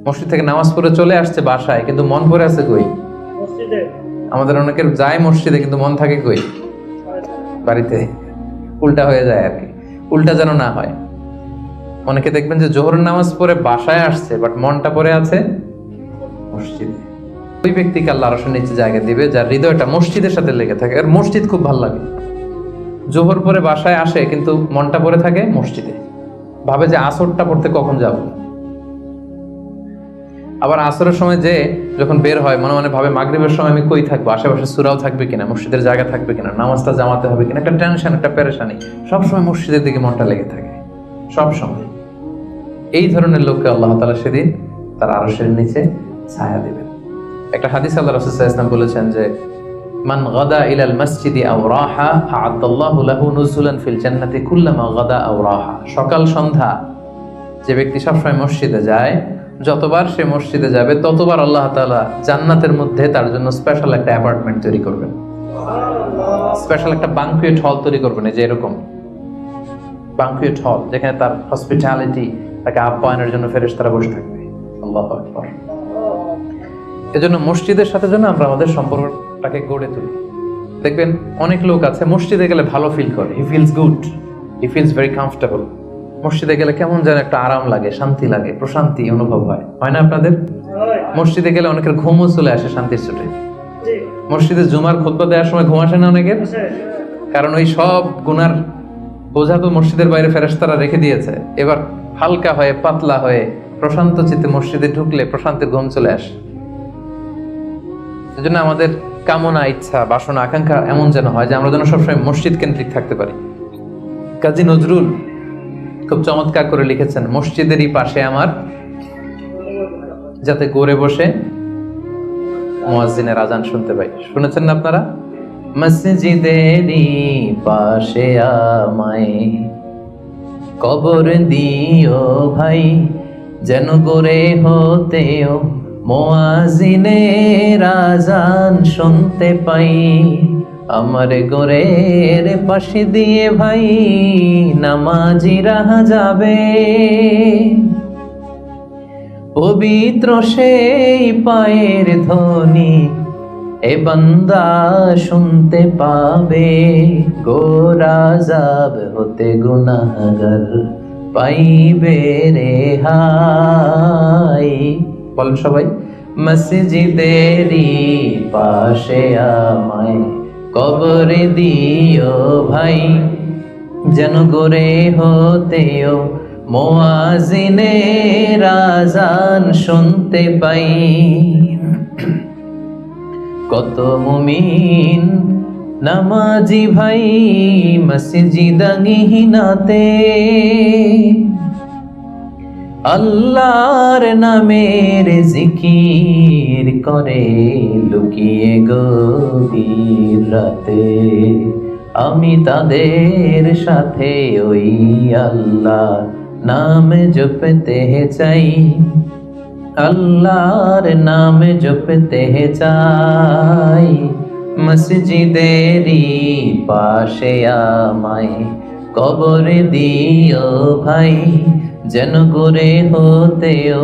মসজিদ থেকে নামাজ পড়ে চলে আসছে বাসায়, কিন্তু মন পড়ে আছে কই? মসজিদে। আমাদের অনেকের যায় মসজিদে কিন্তু মন থাকে কই? বাড়িতে। উল্টা হয়ে যায় আর কি, উল্টা যেন না হয়। অনেকে দেখবেন যে জোহরের নামাজ পড়ে বাসায় আসছে, বাট মনটা পড়ে আছে মসজিদে। ওই ব্যক্তিকে আল্লাহ আরশের নিচে জায়গা দিবে যার হৃদয়টা মসজিদের সাথে লেগে থাকে। আর মসজিদ খুব ভালো লাগে। জোহর পরে বাসায় আসে কিন্তু মনটা পড়ে থাকে মসজিদে, ভাবে যে আসরটা পড়তে কখন যাব। আবার আসরের সময় যে যখন বের হয় মনে মনে ভাবে মাগরিবের সময় আমি কই থাকবো, আশেপাশে সূরাও থাকবে কিনা, মসজিদের জায়গা থাকবে কিনা, নামাজটা জামাতে হবে কিনা, একটা টেনশন, একটা পেরেশানি, সবসময় মসজিদের দিকে মনটা লেগে থাকে সব সময়। এই ধরনের লোককে আল্লাহ তাআলা সেদিন তার আরশের নিচে ছায়া দেবেন। একটা হাদিস আল্লাহ রাসূল সাল্লাল্লাহু আলাইহি ওয়াসাল্লাম বলেছেন যে মান গাদা ইলাল মসজিদি আও রাহা আ'আদাল্লাহু লাহু নুজুলান ফিল জান্নাতি কুল্লামা গাদা আও রাহা। সকাল সন্ধ্যা যে ব্যক্তি সবসময় মসজিদে যায়, যতবার সে মসজিদে যাবে ততবার আল্লাহ তাআলা জান্নাতের মধ্যে তার জন্য স্পেশাল একটা অ্যাপার্টমেন্ট তৈরি করবেন, স্পেশাল একটা বানকুয়েট হল তৈরি করবেন। এই যে এরকম বানকুয়েট হল, যেখানে তার হসপিটালিটি, তাকে আপ্যায়নের জন্য ফেরেশতারা বসে থাকবে। আল্লাহু আকবার। এজন্য মসজিদের সাথে যেন আমরা আমাদের সম্পর্কটাকে গড়ে তুলি। দেখবেন অনেক লোক আছে মসজিদে গেলে ভালো ফিল করে, he feels good, he feels very comfortable. মসজিদে গেলে কেমন যেন একটা আরাম লাগে, শান্তি লাগে, প্রশান্তি অনুভব হয়, হয় না আপনাদের? মসজিদে গেলে অনেকের ঘুমও চলে আসে শান্তির ছুটে। মসজিদে জুমার খুতবা দেওয়ার সময় ঘুম আসে না অনেকের? কারণ ওই সব গুনার বোঝা তো মসজিদের বাইরে ফেরেশতারা রেখে দিয়েছে। এবার হালকা হয়ে পাতলা হয়ে প্রশান্ত চিত্তে মসজিদে ঢুকলে প্রশান্তির ঘুম চলে আসে। সেজন্য আমাদের কামনা, ইচ্ছা, বাসনা, আকাঙ্ক্ষা এমন যেন হয় যে আমরা যেন সবসময় মসজিদ কেন্দ্রিক থাকতে পারি। কাজী নজরুল খুব চমৎকার করে লিখেছেন, মসজিদেরই পাশে আমার, যাতে গড়ে বসে মুয়াজ্জিনের আজান শুনতে পাই। শুনেছেন না আপনারা? মসজিদেরই পাশে আমায় কবর দিও ভাই, যেন গড়ে হতেও মুয়াজ্জিনের আজান শুনতে পাই। আমার গোরের পাশে দিয়ে ভাই নামাজিরা যাবে, পবিত্র সেই পায়ের ধ্বনি এ বান্দা শুনতে পাবে। গোরাজাব হতে গুনাহগার পাইবে রেহাই। বলেন সবাই, মসজিদেরই পাশে আমায় কবর দিও ভাই, যেন গড়ে হতেও মুয়াজ্জিনের আজান শুনতে পাই। কত মুমিন নামাজি ভাই মসজিদাঙ্গিনাতে আল্লাহর নামের জিকির করে লুকিয়ে গভীর রাতে। আমি তাদের সাথে ওই আল্লাহ নাম জপতে চাই, আল্লাহর নাম জপতে চাই। মসজিদেরই পাশে আমায় কবর দিও ভাই, যেন করে হতেও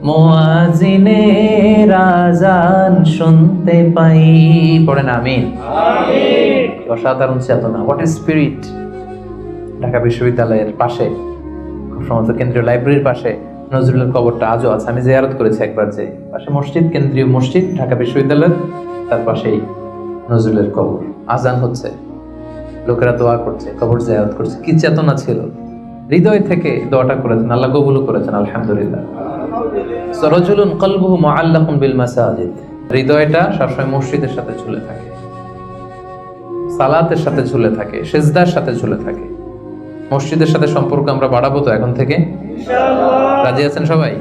মুয়াজ্জিনের আজান শুনতে পাই। পড়েন আমিন। অসাধারণ চেতনা, হোয়াট এ স্পিরিট। ঢাকা বিশ্ববিদ্যালয়ের পাশে, খুব সম্ভবত কেন্দ্রীয় লাইব্রেরির পাশে নজরুলের কবরটা আজও আছে। আমি জিয়ারত করেছি একবার, যে পাশে মসজিদ, কেন্দ্রীয় মসজিদ ঢাকা বিশ্ববিদ্যালয়ের, তার পাশেই নজরুলের কবর। আজান হচ্ছে, লোকেরা দোয়া করছে, কবর জিয়ারত করছে। কি চেতনা ছিল! হৃদয় থেকে দোয়াটা করেছেন, আল্লাহ কবুল করেছেন, আলহামদুলিল্লাহ। রাজুলুন কলবুহু মুআল্লাকুন বিল মাসাজিদ। হৃদয়টা সবসময় মসজিদের সাথে ঝুলে থাকে, সালাতের সাথে ঝুলে থাকে, সিজদার সাথে ঝুলে থাকে। মসজিদের সাথে সম্পর্ক আমরা বাড়াবো তো এখন থেকে? ইনশাআল্লাহ। রাজি আছেন সবাই?